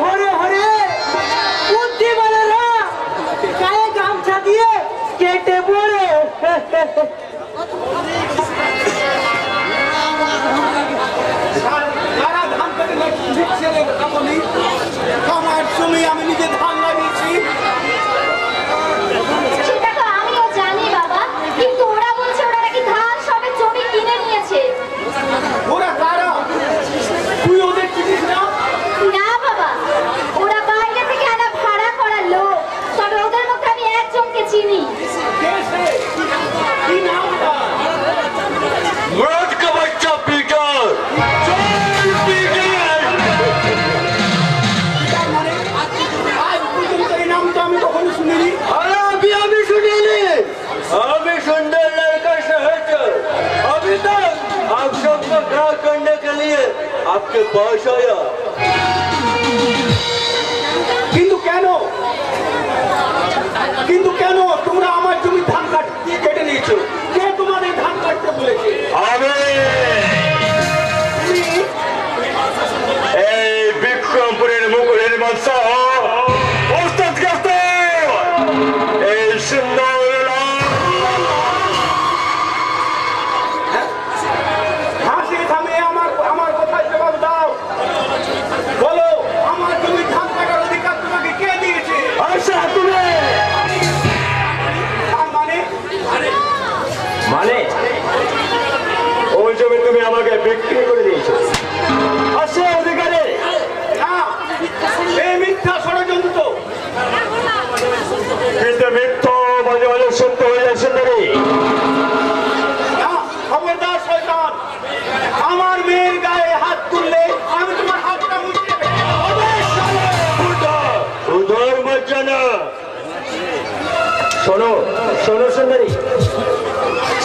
হরে হরে বুদ্ধিমানেরা গায়ে গামছা দিয়ে কেটে পড়ে। আমার জমি আমি নিজে ধান লাগিয়েছি। সেটা তো আমিও জানি বাবা, কিন্তু ওরা বলছে ওরা নাকি ধান সবে জমি কিনে নিয়েছে। ওরা কারা? তুই ওদের চিনিস না? না বাবা, ওরা বাইরে থেকে আনা ভাড়া করা লোক, তবে ওদের মধ্যে আমি একজনকে চিনি। কে সে? কি নাম তার? मुराद का बच्चा पीकर তার মানে আজ পর্যন্ত এই নাম তো আমি কখনো শুনিনি। अरे अभी अभी सुनिए अभी सुंदर लड़का शहर अभी तक आप सबको ग्रह करने के लिए आपके पास आया। কিন্তু কেন? কিন্তু কেন তোমরা আমার জমি ধান কেটে নিয়েছো? কে তোমাদের ধান কাটতে বলেছে? এই বিক্রমপুরের মুকুলের মৎস্য ওস্তাদ কাস্তে এই সুন্দর হাসি থামিয়ে আমার কথার জবাব দাও। বলো, আমার জমি ধান কাটার অধিকার তোমাকে কে দিয়েছে? আশা তুমি তার মানে মানে ওই জমি তুমি আমাকে বিক্রি করে দিয়েছো আসে অধিকারে? না, এই মিথ্যা ষড়যন্ত্র। কিন্তু মিথ্য মাঝে মাঝে সত্য হয়ে যায় সুন্দরী। না, খবরদার শয়তান, আমার মেয়ের গায়ে হাত তুললে আমি তোমার হাতটা মুছতে উদর মজ্জানা শোনো শোনো সুন্দরী,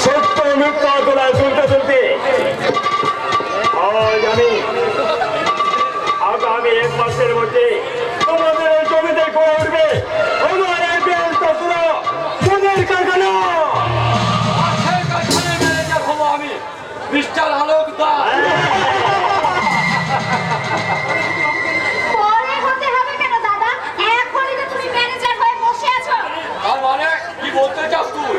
সত্য মিথ্যা তোলায় তুলতে তুলতে আজ আমি আগামী 1 মাসের মধ্যে তোমাদের এই জমিতে গড়ে উঠবে আমার এই বেলতপুরা সোনার কারখানা। আমি মিস্টার আলোকদার। পরে হতে হবে কেন দাদা? এখনই তো তুমি ম্যানেজার হয়ে বসে আছো। তার মানে কি বলতে চাস তুই?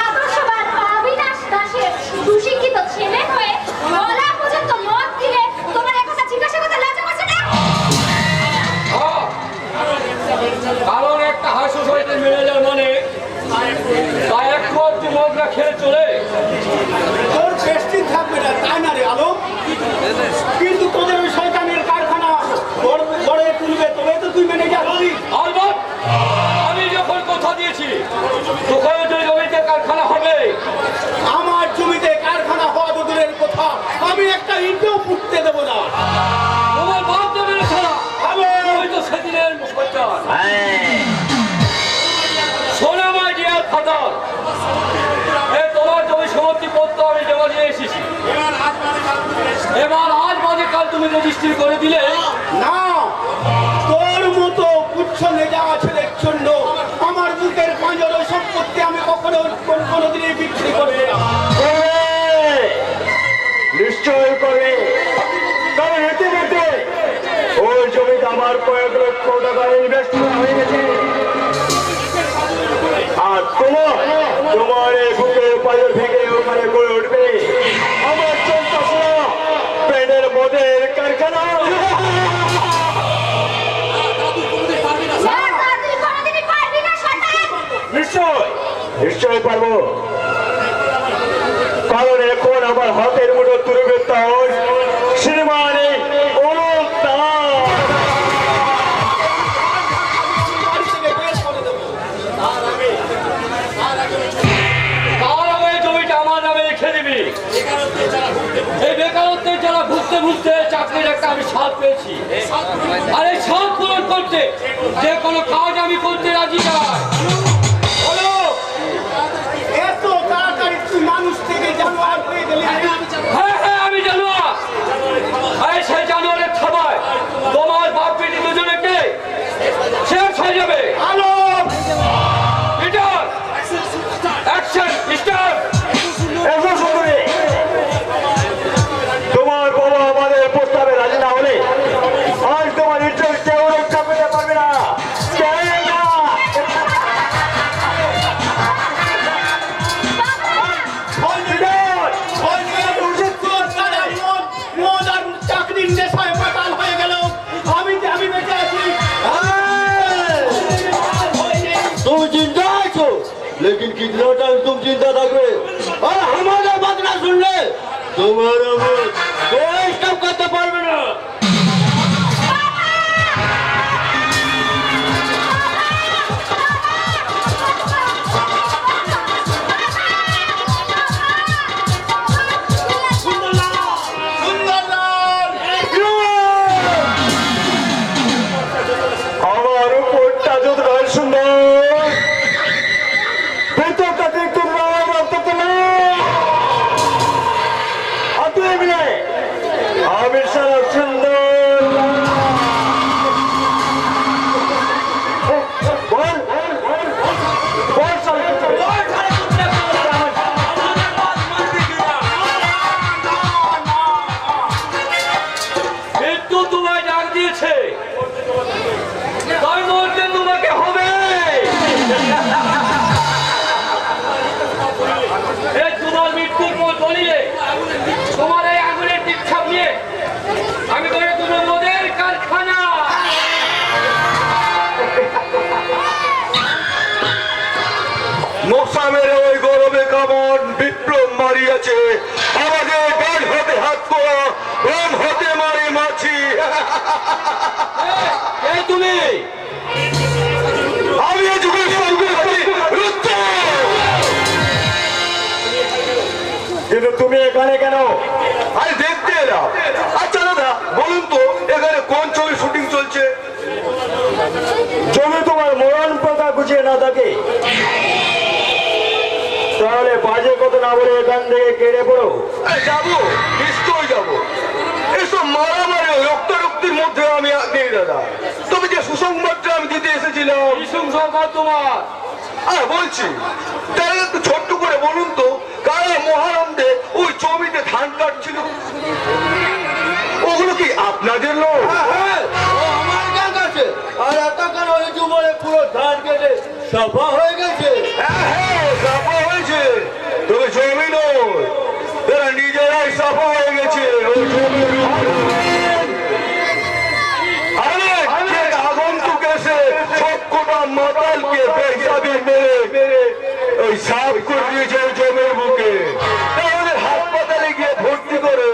আদর্শবান অবিনাশ দাসের সুশিক্ষিত ছেলে হয়ে গলা পর্যন্ত মত দিলে তোমার একথা জিজ্ঞাসা করতে লজ্জা করছে না? হ্যাঁ, কারণ একটা হাই সোসাইটির ম্যানেজার মানে তা এক কাপ মদ না খেলে চলে। তোর পেস্টিং থাকবে না, তাই না রে আলো? কিন্তু তোদের ওই শয়তানের কারখানা গড়ে তুলবে, তবে তো তুই ম্যানেজার হবি। আলবাত আমি যখন কথা দিয়েছি তখন যে জমিতে কারখানা হবে। আমার জমিতে কারখানা হওয়া তো দূরের কথা, আমি একটা ইটও পুঁততে দেবো না। তোমার বাপ দেবে না ছাড়া হবে। ওই তো সেদিনের সরকার। শোনো মাই ডিয়ার ফাদার, তোমার জমি সমাপ্তি পত্র আমি জমা দিয়ে এসেছি। এবার আজ বাদে কাল তুমি রেজিস্ট্রি করে দিলে না, তোর মতো পুচ্ছ নেজাওয়া ছেলের জন্য আমার বুকের পাঁজর ওই সম্পত্তি আমি কোনোদিনই বিক্রি করবো না। নিশ্চয় করবে, কারণ হেঁটে হেঁটে ওই জমিতে আমার কয়েক লক্ষ টাকা ইনভেস্ট করা হয়ে গেছে। আর তোমার এই বুকের পাঁজর ভেঙে ওখানে গড়ে উঠবে আমার চলতেছে পেনের মদের কারখানা। নিশ্চয় নিশ্চয় পারবো, কারণ এখন আমার হাতের মুঠো তুলে শ্রীমান তার আগে জমিটা আমার নামে লিখে দিবি। এই বেকারত্বের যারা ঘুরতে ঘুরতে চাকরির একটা আমি স্বাদ পেয়েছি, আর এই স্বাদ পূরণ করতে যে কোনো কাজ আমি করতে রাজি নাই। বলো এত তাড়াতাড়ি তুই মানুষ থেকে জানোয়ার হয়ে গেলি? হ্যাঁ হ্যাঁ আমি জানোয়ার। সেই জানোয়ারের খাবার তোমার বাপ বেটি দুজনেকে শেষ হয়ে যাবে। আলো লিডার অ্যাকশন স্টার্ট। তোমার বাবা আমাদের প্রস্তাবে রাজি না হলে আজ তোমার कितनाटा तुम चिंता থাকবে और हमारा बात ना सुनले तुम्हारा मुंह कोई स्टॉप करते পারবে না আমার উপরটা যতটা সুন্দর ভেতরটা দেখতে আমি সারা সুন্দর বল বল মৃত্যু তোমায় ডাক দিয়েছে তাই মুহূর্তে তোমাকে হবে এই তোমার মৃত্যুর পর দলিলে তোমার এই আগুনের দীক্ষা নিয়ে আমি করে দেবো মদের কারখানা মশা মেরে ওই গরমে কামন বিপ্লব মারিয়াছে আমাদের বাড় হতে হাত করা রম হতে মারি মাছি এই তুমি আমি এই যুগের সঙ্গে কিন্তু তুমি এখানে কেন আরে দেখতে এলাম আচ্ছা দাদা বলুন তো এখানে কোন ছবি শুটিং চলছে জমি তোমার মরণ পাতা গুছিয়ে না থাকে তাহলে বাজে কথা না বলে এখান থেকে কেড়ে পড়ো যাবো নিশ্চয়ই যাবো এসব মারামারি রক্তারক্তির মধ্যে আমি নেই দাদা তবে যে সুসংবাদটা আমি দিতে এসেছিলাম কি সংসদ তোমার বলছি তাহলে একটু ছোট্ট করে বলুন তো কারা মহানন্দে ওই জমিতে ধান কাটছিল ওগুলো কি আপনাদের লোক আমার কাজ আছে আর এতক্ষণ ওই জুমরে পুরো ধান কেটে সাফা হয়ে গেছে হ্যাঁ সাফা হয়েছে তবে জমি নয় তারা নিজেরাই সাফা হয়ে গেছে ওই জমির আগন্তুক এসে সবকটা মাতালকে বেসাবি মেরে ওই সাফ করে দিয়েছে ওই জমির বুকে তাহলে হাসপাতালে গিয়ে ভর্তি করে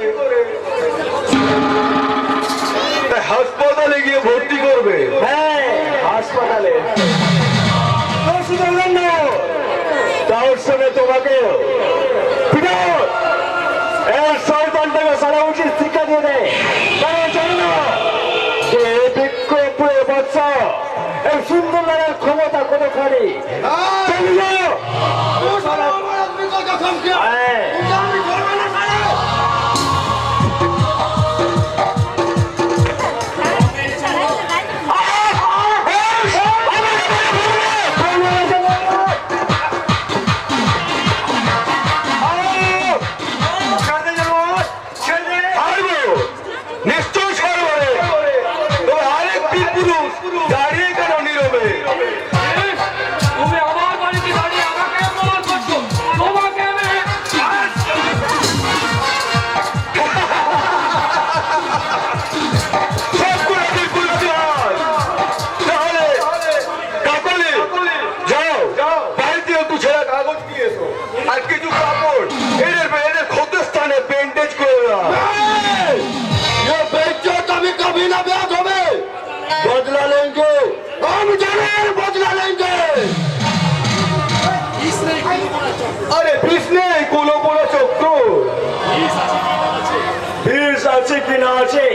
হাসপাতালে গিয়ে ভর্তি করবে হ্যাঁ হাসপাতালে তার সঙ্গে তোমাকে সন্তানটাকে সারা উচিত শিক্ষা দিয়ে দেয় কারণ জানো না যে বিক্ষোভে বাচ্চা এই সুন্দর লাগার ক্ষমতা কতখানি নিশ্চয় সরবরে আরেকটি পুরুষ দাঁড়িয়ে কেন নীরবে তুমি আমার বাড়িতে দাঁড়িয়ে আমাকে অপমান করছো তোমাকে আমি সব করে তুই বুঝতে হয় তাহলে কাকলি যাও বাড়িতে একটু ছেঁড়া কাগজ দিয়ে এসো আর কিছু কাপড় এদের ক্ষতস্থানে ব্যান্ডেজ করে দাও আমি কবি না ব্যাস হবে বদলা লেঙ্গে हम जरूर बदला लेंगे अरे বিষ নেই কোনো বড় চক্র বিষ আছে কি না আছে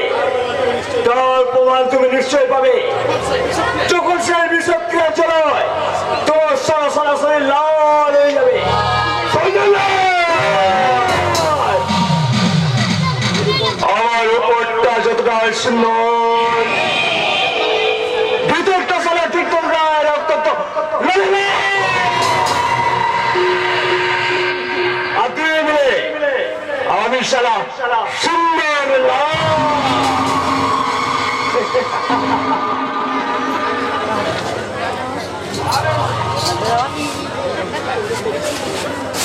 তার প্রমাণ তুমি নিশ্চয় পাবে যখন সে বিষক্রিয়া চলায় তোমার সরাসরি লাল হয়ে যাবে আমার উপরটা যতটা সুন্দর ভিতরটা সালা ঠিক তোমরা রক্ত তো আর দুই মিলে আমি সালা সুন্দর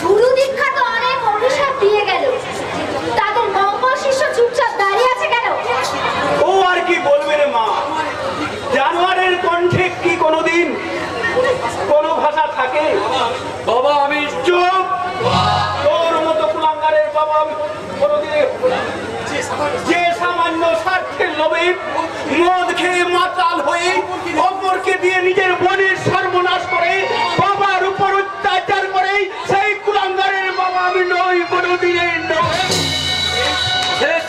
গুরু দীক্ষা তো অনেক অভিশাপ দিয়ে গেল তাদের মঙ্গল শিষ্য চুপচাপ দাঁড়িয়ে আছে কেন ও আর কি বলবে রে মা জানোয়ারের কণ্ঠে কি কোনোদিন কোনো ভাষা না থাকে? বাবা আমি চুপ! তোর মতো কুলাঙ্গারের বাবা আমি কোনোদিনে যে সামান্য স্বার্থের লোভে মদ খেয়ে মাতাল হয়ে অপরকে দিয়ে নিজের বোনের সর্বনাশ করে বাবার উপর অত্যাচার করে সেই কুলাঙ্গারের বাবা আমি নই, কোনোদিনে নই। শেষ।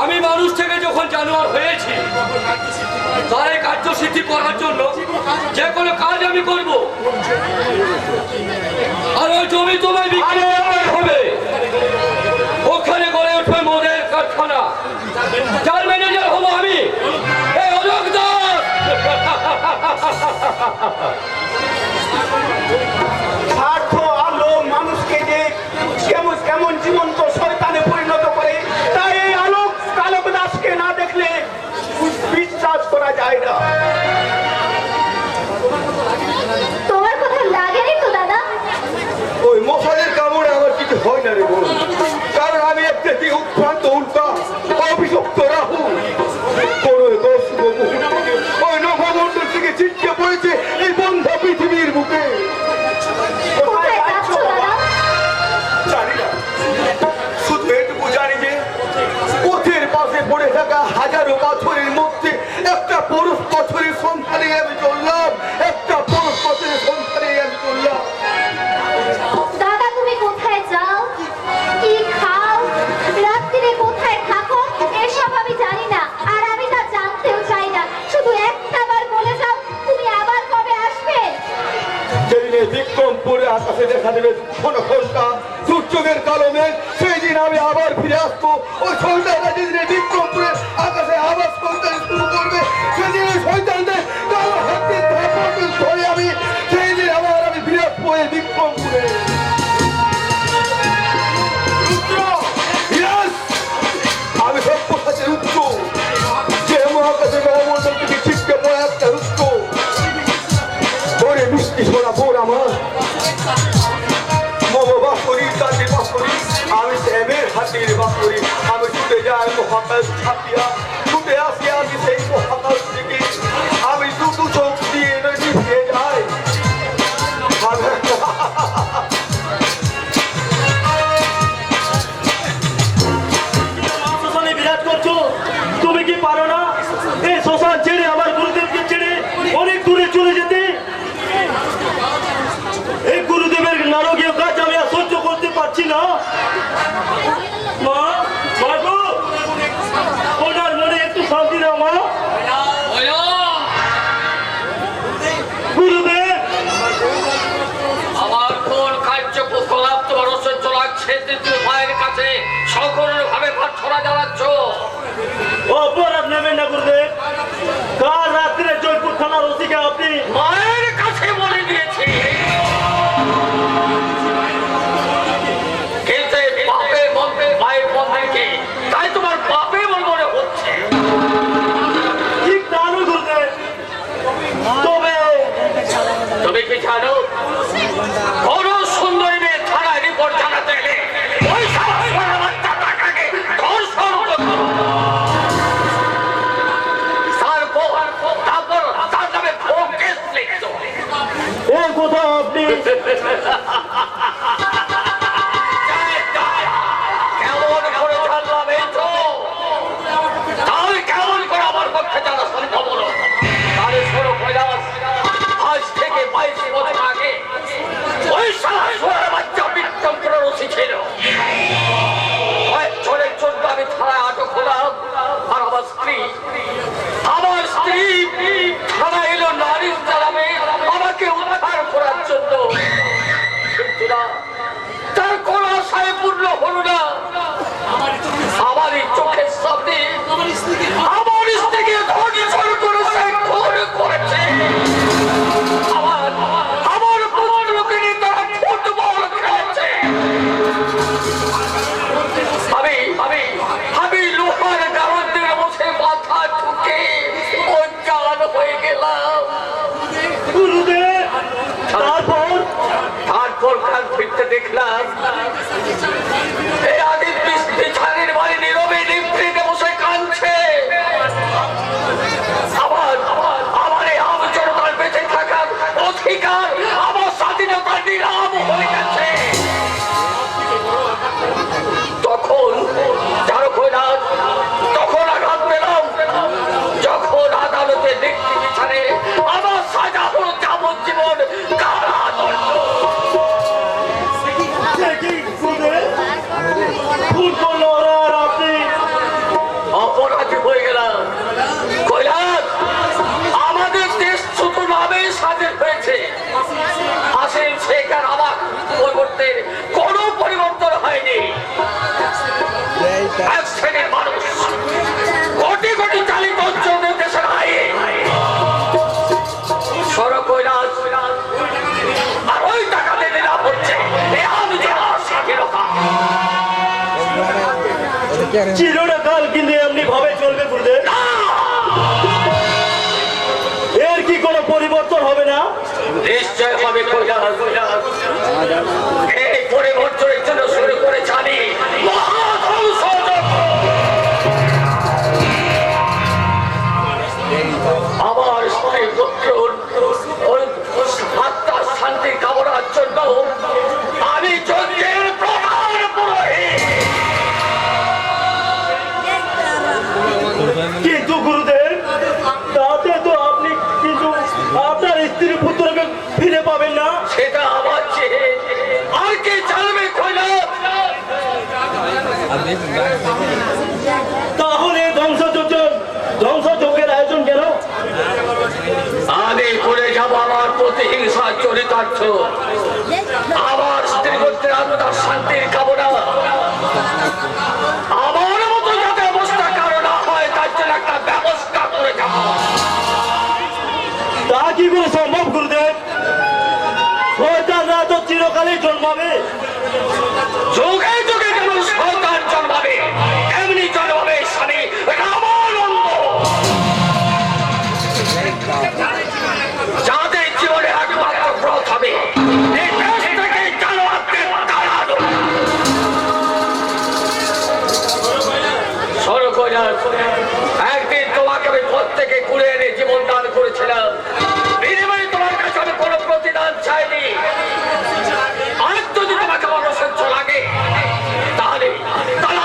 আমি মানুষ থেকে যখন জানোয়ার হয়েছি তার এই কার্যসিদ্ধি করার জন্য যে কোনো কাজ আমি করব। আর ওই জমি তোমায় বিক্রি করতে হবে। ওখানে গড়ে উঠবে মদের কারখানা, যার ম্যানেজার হবো আমি, এই অলোক দাস। স্বার্থ আলো মানুষকে যে কেমন কেমন জীবন্ত শয়তানে পরিণত করে, তাই এই আলোক দাসকে না দেখলে বিশ্বাস করা যায় না। তোমার কথা লাগেনি তো দাদা? ওই মশালের কামড়ে আমার কিছু হয় না রে বোন, কারণ আমি একটা যে উৎভ্রান্ত উল্কা অভিশপ্ত রাহু কোনো এক অশুভ মুহূর্তে ওই নভমণ্ডল থেকে ছিটকে পড়েছে এই বন্ধ পৃথিবীর বুকে। কোথায় যাচ্ছ দাদা? জানি না, শুধু এটুকু জানি যে পথের পাশে পড়ে থাকা হাজারো পাথরের মধ্যে একটা পরশ পাথরের সন্ধানে আমি চললাম, একটা পরশ পাথরের সন্ধানে আমি চললাম। দাদা তুমি কোথায় যাও, কি খাও, রাত্রিরে কোথায় থাকো, এসব আমি জানি না, আর আমি তা জানতেও চাই না। শুধু একটা বার বলে যাও তুমি আবার কবে আসবে। যেদিনে বিক্রমপুরে আকাশে দেখা দেবে ঘন ঘন্টা সূর্যের কালো মেঘ, সেই দিন আমি আবার ফিরে আসবো। ওই সন্তানরা যেদিনে বিক্রমপুরে আকাশে আবার সন্তান শুরু করবে, সেদিন ওই সন্তানদের কালো হাতে ধরে আমি সেই দিন আবার আমি ফিরে আসবো এই বিক্রমপুরে। রুদ্র! Yes! আমি সভ্যসাচের রুদ্র, যে মহাকাশে মহামণ্ডল থেকে ছিটকে পড়া একটা রুদ্র। ওরে মিষ্টি সোনা বোন আমার, মম বাসরি তাতে বাসরি, আমি শ্যামের হাতের বাসরি। আমি ছুটে যাই মহাকাশ ছাপিয়া, ছুটে আসি আমি সেই মহাকাশ থেকে। আমি দুটো চোখ দিয়ে নিভিয়ে যাই। শ্মশানে বিরাজ করছো, তুমি কি পারো না এই শ্মশান ছেড়ে আমার গুরুদেবকে ছেড়ে অনেক দূরে চলে যেতে? এই গুরুদেবের নারকীয় কাজ আমি আর সহ্য করতে পারছি না। মা, মাগো, ওনার মনে একটু শান্তি দাও মা। গুরুদেব, আমার কোন কার্যকলাপ তোমার অসহ্য লাগছে? তৃতীয় মায়ের কাছে সকলভাবে প্রার্থনা জানাচ্ছ। অপরাধ নেবেন না গুরুদেব। কাল রাত্রে জয়পুর থানার ওসিকে আপনি মায়ের কাছে বলে দিয়েছি, কিন্তু এই বাপে মন্ত্রে মায়ের মন্ত্রীকে, তাই তোমার বাপে মনে হচ্ছে। ঠিক তা নয় গুরুদেব, তবে তুমি কি জানো কোন সুন্দরী মেয়ে থানায় রিপোর্ট জানাতে এলে ওই টাকাকে ধর্ষণ করতো। তারপর তার নামে ভোগ কেস লিখতো। এই কথা আপনি কেমন করে জানলাম এই তো? তাহলে কেমন করে আমার পক্ষে জানা সম্ভব হলো? তাহলে শোনো কৈলাস, আজ থেকে 22 বছর আগে ওই শালা বাচ্চা বিক্রমপুরের ওসি ছিল। কয়েকজনের জন্য আমি থানায় আটক হলাম, আর আমার স্ত্রী থানায় এলো নারীর জ্বালাবে আমাকে উদ্ধার করার জন্য। কিন্তু না, তার কোন আশায় পূর্ণ হলো না। আমারই চোখের সামনে আমার স্ত্রীকে ধর্ষণ করে সে খুন করেছে। আমার পুত্রকে নিয়ে তারা ফুটবল খেলেছে। আমি লোহার গারদের বসে মাথা ঠুকে অজ্ঞান হয়ে গেলাম। গুরুদেব, তারপর কাল ফিরতে দেখলাম এই আদিত বিছানের বাড়ি নীরবে নিভৃতে বসে কাঁদছে। আমার এই আমজনতার বেঁচে থাকার অধিকার কোটি চালিত চোখে দেশের আইন সড়ক কৈলাস আর ওই টাকাতে লাভ হচ্ছে আমি তোমার স্বাধীনতা চিরকাল কিন্তু এমনি ভাবে চলবে গুরুদেব? এর কি কোনো পরিবর্তন হবে না? নিশ্চয় হবে কৈলাস। এই পরিবর্তনের জন্য শুরু করেছি আমি মহাধ্বংসযজ্ঞ। আমার স্ত্রী পুত্র আত্মার শান্তি কামনার জন্য আমি যজ্ঞের প্রধান পুরোহিত। কিন্তু গুরুদেব, তাতে তো আপনি কিন্তু আপনার স্ত্রী পুত্রকে ফিরে পাবেন না। সেটা আমার চেয়ে আর কে জানবে কৈলাস? তাহলে ধ্বংসযজ্ঞের আয়োজন কেন? আমি করে যাব আমার প্রতিহিংসা চরিতার্থ, আমার স্ত্রী পুত্রের আত্মার শান্তির কামনা, আমার মতো যাতে অবস্থা কারো না হয় তার জন্য একটা ব্যবস্থা করে যাব। তা কি করে সম্ভব গুরুদেব? শয়তানরা তো চিরকালই জন্মাবে। যুগে যুগে যেমন শয়তান জন্মাবে এমনি জন্মাবে স্বামী রামানন্দ, যাদের জীবনে একমাত্র ব্রত হবে এই দেশ থেকে জানোয়ারদের তাড়ানো। শোনো কৈলাস, একদিন তোমাকে আমি পথ থেকে ঘুরে এনে জীবন দান করেছিলাম, বিনিময়ে তোমার কাছে আমি কোনো প্রতিদান চাইনি। আর যদি তোমাকে আমার অসহ্য লাগে তাহলে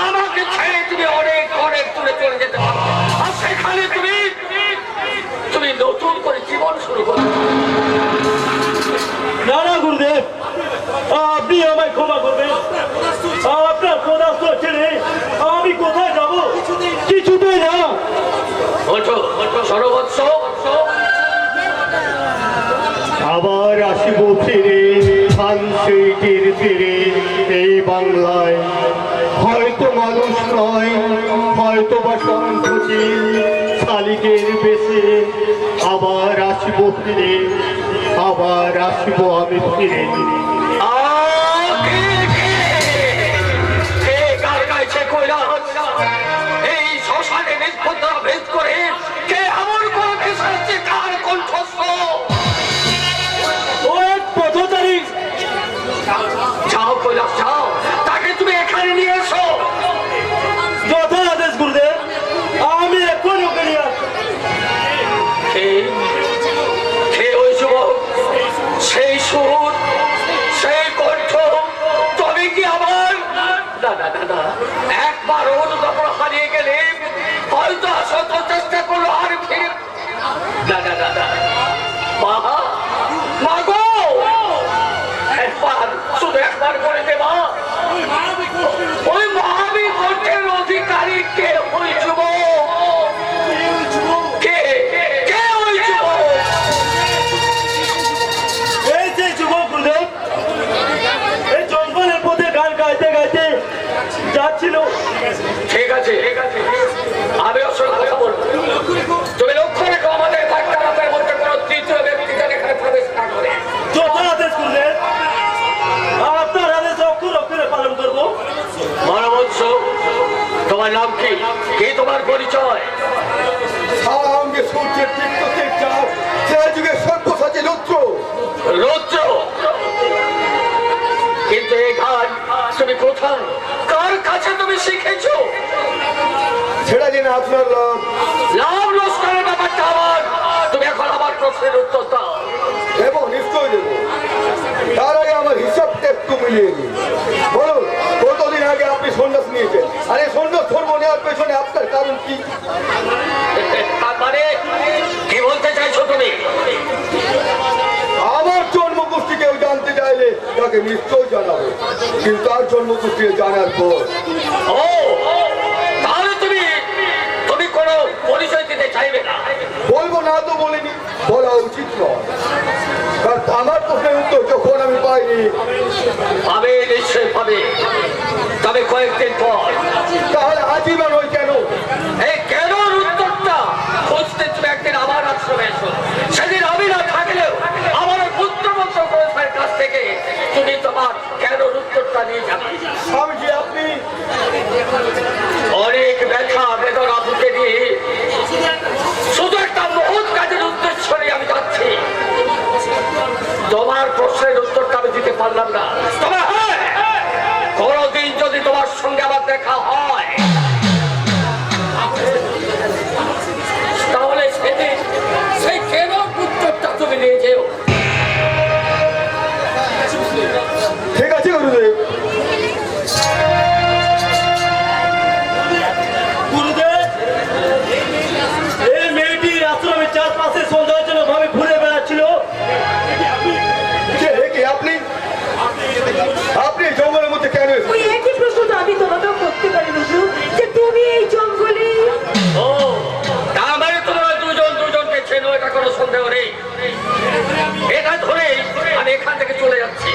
আমাকে ছেড়ে তুমি অনেক অনেক দূরে চলে যেতে পারো, আর সেখানে তুমি নতুন করে জীবন শুরু করো। না না গুরুদেব, আপনি আমায় ক্ষমা করবেন। আপনার পদার্থ ছেড়ে আমি কোথায় যাব? কিছুতেই না। ওঠো সর্বৎস, আবার আসিব ফিরে শান্তির তীরে এই বাংলায়, হয়তো মানুষ নয়, হয়তো বা সংকোচিল শালিকের বেশে। আবার আসিব ফিরে, আবার আসিব আমি ফিরে। এই শ্মশানে নিষ্পত্তা ভেদ করে কে এমন কোন দেশে কার কণ্ঠস্ব? ও এক পথচারী। যাও কৈলাস যাও, তাকে তুমি এখানে নিয়ে এসো। যথা আদেশ গুরুদেব, আমি এক্ষুনি ওকে নিয়ে আসছি। কে ওই যুবক, সেই সুর, সেই কণ্ঠ? তবে কি আমার না না না না একবার অনুদাপন হারিয়ে গেলে হয়তো শত চেষ্টা করলো আর ফিরে না না না না মা গো, একবার শুধু একবার করে দে মা। ওই মহাবীর কণ্ঠের অধিকারী কে ওই যুবক? কে কে ওই যুবক? এই যে যুবক গুরুদেব, এই জঙ্গলের পথে গান গাইতে গাইতে যাচ্ছিল। ঠিক আছে আমি ওর সঙ্গে কথা বলবো। তুমি লক্ষ্য রেখো আমাদের বার্তালাপের মধ্যে কোনো তৃতীয় ব্যক্তি যেন এখানে প্রবেশ না করে। যথা আদেশ গুরুদেব, আপনার আদেশ অক্ষর অক্ষরে পালন করবো। মহাবৎস, তোমার নাম কি? কি তোমার পরিচয়? আমাকে সূর্যের তীর্থতে চাপ সে যুগে সর্বসাচী রুদ্র। রৌদ্র? কিন্তু এই গান তুমি কোথায়, কার কাছে তুমি শিখেছো? সেটা জেনে আপনার লাভ। লাভ লস্করের ব্যাপারটা আমার, তুমি এখন আমার প্রশ্নের উত্তর দাও। এবং নিশ্চয় দেবো, তার আগে আমার হিসাবটা একটু মিলিয়ে নিন। বলুন, কতদিন আগে আপনি সন্ন্যাস নিয়েছেন? আর এই সন্ন্যাস ধর্ম নেওয়ার পেছনে আপনার কারণ কি? তার মানে কি বলতে চাইছো তুমি? আমার জন্মগোষ্ঠী কেউ জানতে চাইলে তাকে নিশ্চয় জানাবো, কিন্তু তার জন্মগোষ্ঠী জানার পর ও তাহলে তুমি কোনো পরিচয় দিতে চাইবে না? বলবো না তো বলিনি, বলা উচিত নয়। কারণ আমার প্রশ্নের উত্তর যখন আমি পাইনি। পাবে, নিশ্চয় পাবে, তবে কয়েকদিন পর। তাহলে আজীবন ওই কেন? এই কেন উত্তরটা সন্দেহ নেই। এটা ধরে আমি এখান থেকে চলে যাচ্ছি।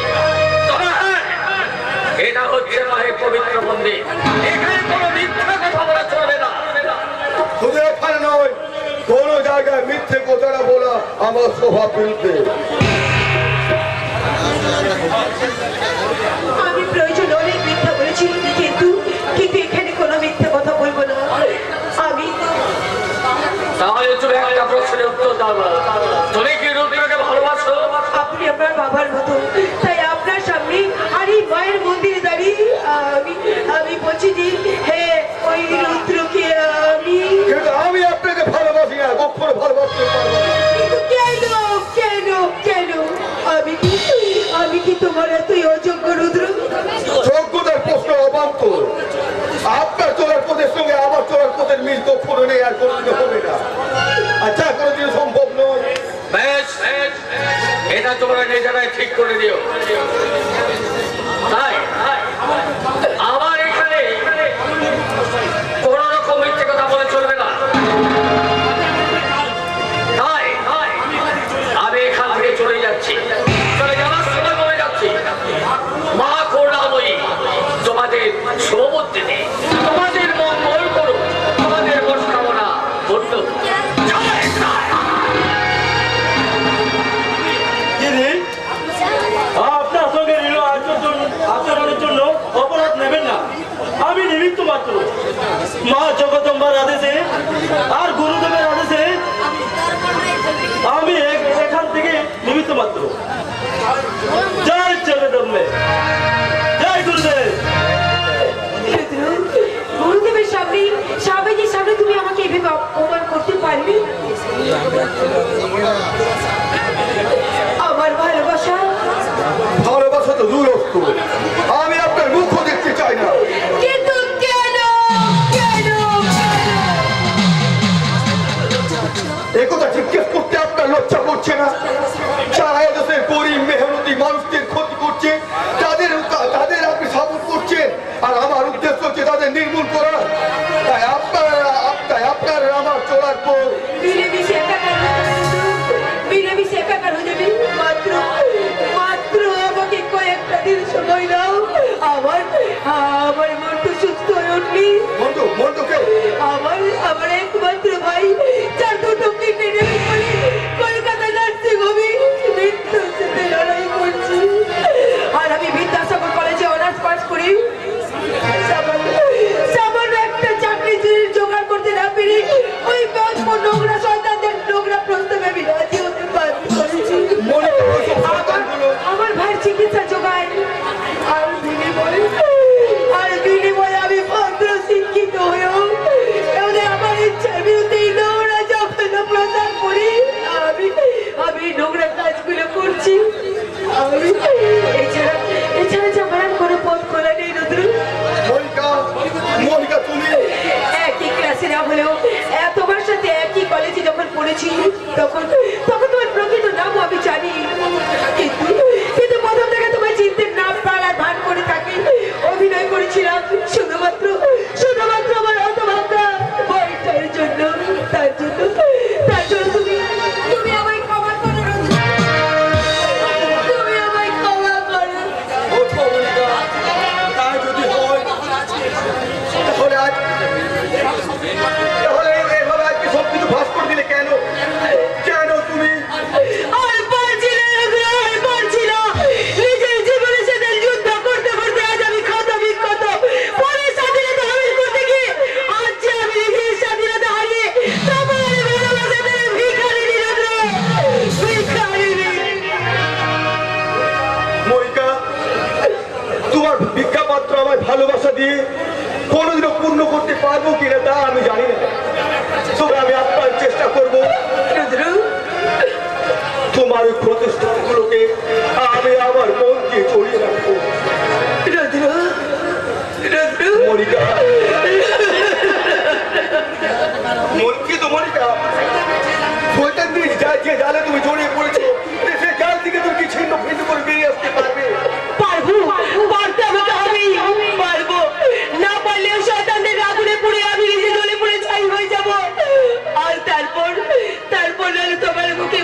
তবে হ্যাঁ, এটা হচ্ছে মায়ের পবিত্র মন্দির, এখানে কোনো মিথ্যা কথা বলা চলবে না। শুধু এখানে নয়, কোন জায়গায় মিথ্যে কথাটা বলা আমার স্বভাব বিরুদ্ধে। আমি প্রয়োজন অনেক মিথ্যা বলেছি, কিন্তু কিন্তু এখানে কোনো মিথ্যা কথা বলবো না। আমি তাহলে তুমি একটা প্রশ্নের উত্তর দাও। তুমি কি রুদ্রকে ভালোবাসো? আপনি আপনার বাবার মতো, তাই আপনার সামনে আর এই মায়ের মন্দিরে দাঁড়িয়ে আমি বলছি যে হ্যাঁ, ওই রুদ্রকে আমি। কিন্তু আমি আপনাকে ভালোবাসি না, কখনো ভালোবাসতে পারবো না। কিন্তু কেন কেন কেন? আমি কি তোমার এতই অযোগ্য রুদ্র? যোগ্যতার প্রশ্ন অবান্তর। আপনার চলার পথের সঙ্গে আমার চলার পথের মিল কখনো নেই, আর কোনোদিনও হবে না। আচ্ছা, কোনোদিন সম্ভব নয়। বেশ, এটা তোমরা নিজেরাই ঠিক করে দিও। তাই আমার এখানে কোন রকম মিথ্যে কথা বলে চলবে না। তাই আমি এখান থেকে চলে যাচ্ছি, চলে যাওয়ার সময় বলে যাচ্ছি, মা করুণাময়ী তোমাদের শুভবুদ্ধি নেই, তোমাদের মঙ্গল করুক, তোমাদের মনস্কামনা পূর্ণ হোক। দিদি, আপনার সঙ্গে নিল আচরণের জন্য অপরাধ নেবেন না। আমি নিমিত্ত মাত্র। মা জগদম্বার আদেশে আর গুরুদেবের আদেশে আমি এখান থেকে নিমিত্ত মাত্র। জয় জগদম্বে, জয় গুরুদেব। গুরুদেবের সামনে স্বামীজির সামনে তুমি আমাকে এভাবে অপমান করতে পারবে? আমার ভালোবাসা ভালোবাসা তো দূরস্থ, আমি আপনার মুখও দেখতে চাই না। কিন্তু কেন কেন? একথা জিজ্ঞেস করতে আপনার লজ্জা করছে না? সারা দেশের গরিব মেহনতি মানুষদের ক্ষতি করছে, তাদের আপনি সাপোর্ট করছেন, আর আমার উদ্দেশ্য হচ্ছে তাদের নির্মূল করা। তাই আপনার আমার চলার পর মিলেমিশে একাকার হয়ে যাবে। মাত্র আমাকে কয়েকটা দিন সময় দাও। আমার মনটা সুস্থ হয়ে উঠলি। মন্ডকে আমার একমাত্র ভাই, যার দুটো কিডনি ড্যামেজ করে কলকাতায় নার্সিং হোমে মৃত্যুর সাথে লড়াই করছি। আর আমি বিদ্যাসাগর কলেজে অনার্স পাস করি সামান্য একটা চাকরি জোগাড় করতে না পেরে ওই নোংরা সন্তানদের নোংরা প্রস্তাবে আমি রাজি হতে বাধ্য করেছি। আমার ভাইয়ের চিকিৎসা জোগায়, আর বিনিময়ে আমি ভদ্র শিক্ষিত হয়েও আমার ইচ্ছার বিরুদ্ধে নোংরা যখন প্রচার করি, আমি নোংরা কাজগুলো করছি। এছাড়া যে আমার আর কোনো পথ খোলা নেই রুদ্র। মনিকা, তুমি একই ক্লাসে না হলেও তোমার সাথে একই কলেজে যখন পড়েছি, তখন তোমার প্রকৃত নামও আমি জানি। কিন্তু প্রথম থেকে তোমার চিনতে না পারার ভান করে থাকি অভিনয় করেছিলাম শুধুমাত্র আমার হতভাগ্যা বয়সের জন্য। তার জন্য তুমি আমায় ক্ষমা করো রুদ্র। তুমি আমায় ক্ষমা করো। মনিকা, তাই যদি হয় তাহলে এভাবে আজকে সবকিছু ভাস করে দিলে কেন? তুমি আর পারছি না। নিজের জীবনের সাথে যুদ্ধ করতে করতে আজ আমি ক্ষত বিক্ষত। পরে স্বাধীনতা হাসিল করতে গিয়ে আজ যে আমি নিজের স্বাধীনতা হারিয়ে তোমার ভালোবাসাতে ভিখারিনী রুদ্র, ভিখারিনী। মনিকা, তোমার ভিক্ষাপাত্র আমার ভালোবাসা দিয়ে কোনোদিনও পূর্ণ করতে পারবো কিনা তা আমি জানি না, তবে আমি আপনার চেষ্টা করবো। তোমার ওই প্রতিষ্ঠানগুলোকে আমি আমার মন দিয়ে জড়িয়ে রাখবো। মনিকা, মনিকা, বইটার দিন যে জালে তুমি জড়িয়ে পড়েছো, সে জাল থেকে তুমি কি ছিন্ন ভিন্ন করে বেরিয়ে আসতে পারবে? পারবো না, পারলেও শয়তানদের আগুনে পুড়ে আমি নিজে জ্বলে পুড়ে ছাই হয়ে যাবো। আর তারপর তোমার মুখে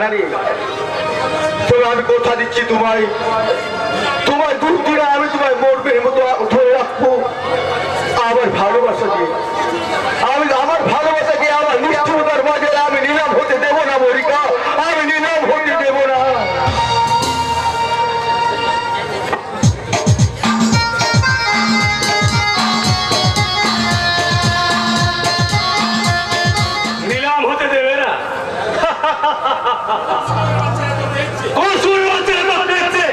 কানারে, তবে আমি কথা দিচ্ছি তোমায়, তোমায় দূর দূরে আমি তোমায় মরবের মতো ধরে রাখবো। আমার ভালোবাসাকে, আমি আমার ভালোবাসাকে আমার নিষ্ঠুরতার মাঝে আমি নিলাম হতে দেবো না মরিকা, আমি নিলাম হতে দেবো না। নিলাম হতে দেবে না? কোন সুরবাচ্চা এত দেখছে?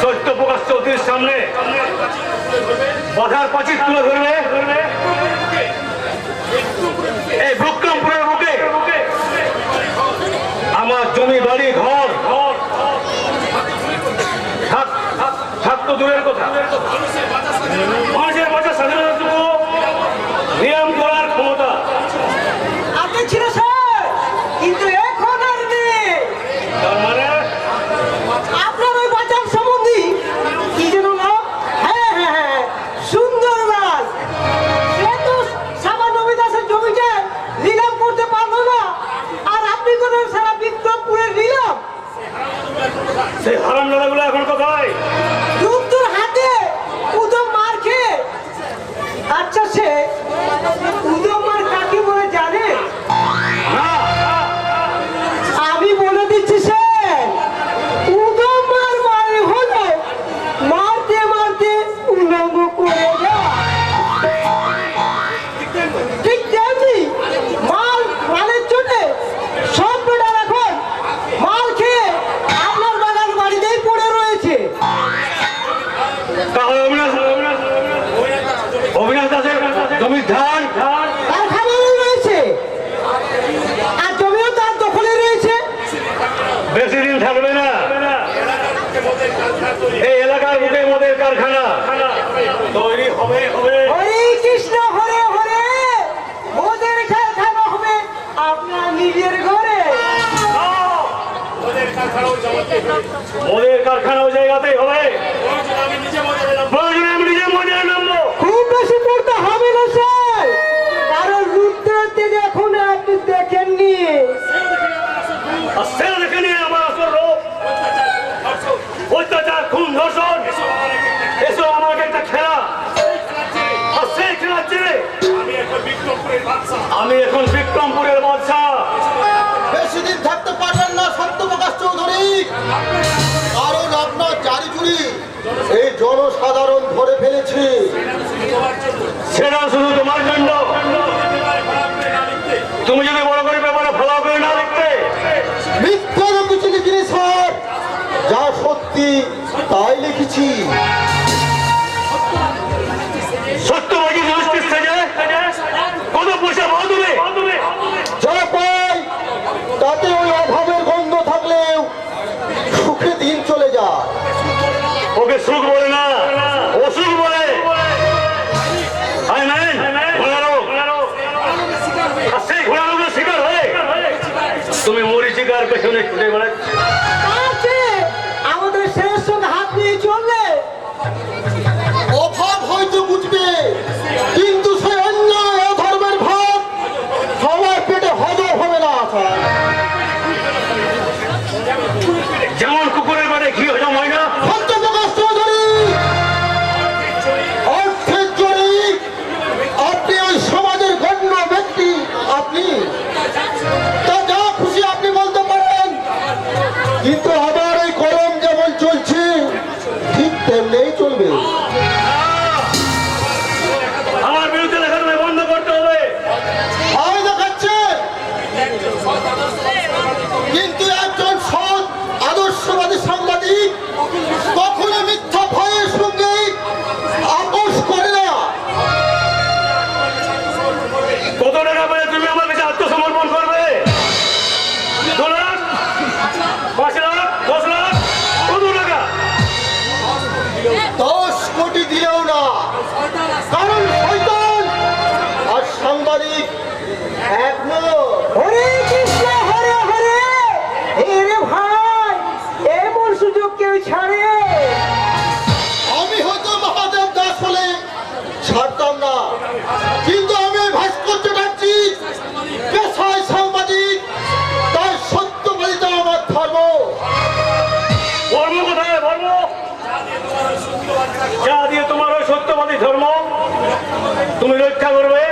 সত্য প্রকাশ চৌধুরীর সামনে বাধার পাঁচিল তুলে ধরবে এই বিক্রমপুরের বুকে আমার জমি বাড়ি ঘর থাকতো দূরের কথা, মানুষের বাঁচার স্বাধীনতাটুকু নিয়ম করার ক্ষমতা আগে ছিল স্যার, কিন্তু এখন আর নেই। তার মানে আপনার ওই বাজার সম্বন্ধে কি যেন নাম? হ্যাঁ, সুন্দরলাল। সে তো সামান্য দাসের জমিটা নিলাম করতে পারলো না, আর আপনি করেন সারা বিক্রমপুরের নিলাম। সেই হারাম দাদাগুলো এখন কোথায়? রূপতুর হাতে উদম মার খেয়ে। আচ্ছা, সে উদম মার কাকে বলে জানে? আমি বলে দিচ্ছি স্যার, উদম মার মানে হলো মারতে মারতে উলঙ্গ করে দেওয়া। ঠিক তেমনি মাল মালের জন্য সব বেটার এখন মাল খেয়ে আপনার বাগান বাড়িতেই পড়ে রয়েছে। তাহলে অবিনাশ দাসের জমির ধান কারখানাও রয়েছে, আর জমিও তার দখলে রয়েছে। বেশি দিন থাকবে না। এই এলাকার বুকে মদের কারখানা তৈরি হবে। হরে কৃষ্ণ, হরে হরে। ওদের কারখানা হবে আপনার নিজের ঘরে। মদের কারখানা ওই জায়গাতেই হবে। প্রয়োজনে আমি নিজে মজা নামবো। খুব বেশি পড়তে হবে না স্যার, কারণ রুদ্রতে এখন আপনি দেখেননি। আর সেটা দেখে নিয়ে আমার আসল রোগ অত্যাচার, খুন, ধর্ষণ, এসব আমাকে একটা খেলা। আর সেই খেলার জেরে আমি এখন বিক্রমপুরের বাদশা। বেশি দিন থাকতে পারবেন না সত্যপ্রকাশ চৌধুরী, কারণ আপনার চারি চুরি এই জনসাধারণ ধরে ফেলেছে। সেটা শুধু তোমার জন্য। তুমি যদি বড় করে ব্যাপারে ফলো করে না লিখতে, মিথ্যার কিছু লিখিনি স্যার, যা সত্যি তাই লিখেছি। সত্যবাদী দৃষ্টির সেজে কত পয়সা পাও তুমি? যা পাই তাতে ওই অভাবের গন্ধ থাকলেও সুখে দিন চলে যায়। ওকে সুখ বলে না, অসুখ বলে। আর সেই ঘোড়া রোগের শিকার হয়ে তুমি মরিচিকার পেছনে ছুটে বেড়াচ্ছ। তার চেয়ে আমাদের শেষ সঙ্গে হাত নিয়ে চললে অভাব হয়তো বুঝবে, কিন্তু সেই অন্যায় অধর্মের ভাব সবার পেটে হজম হবে না স্যার। যেমন কুকুরের বাড়ি ঘি হজম হয় না, সত্যপ্রকাশ চৌধুরী, অর্থের জোরে আপনি ওই সমাজের গণ্য ব্যক্তি। আপনি তা যা খুশি আপনি বলতে পারেন, কিন্তু আবার এই কলম যেমন চলছে ঠিক তেমনি চলবে। আমার বিরুদ্ধে লেখাটা বন্ধ করতে হবে। ভয় দেখাচ্ছেন, কিন্তু একজন সৎ আদর্শবাদী সাংবাদিক কখনো মিথ্যা ভয়ের সঙ্গে আপোষ করে না। কত টাকা পেলে তুমি আমার কাছে আত্মসমর্পণ করবে? 2 লাখ, 5 লাখ, 10 লাখ, কত টাকা? 10 কোটি দিলেও না, কারণ শয়তান আর সাংবাদিক এক নয়। হরে কৃষ্ণ, হরে হরে। এরে ভাই, এমন সুযোগ কেউ ছাড়ে? আমি হয়তো মহাদেব দাস হলে ছাড়তাম না, কিন্তু আমি ওই ভাস্কর্য ডাকছি পেশায় সাংবাদিক, তার ধর্ম তুমি রক্ষা করবে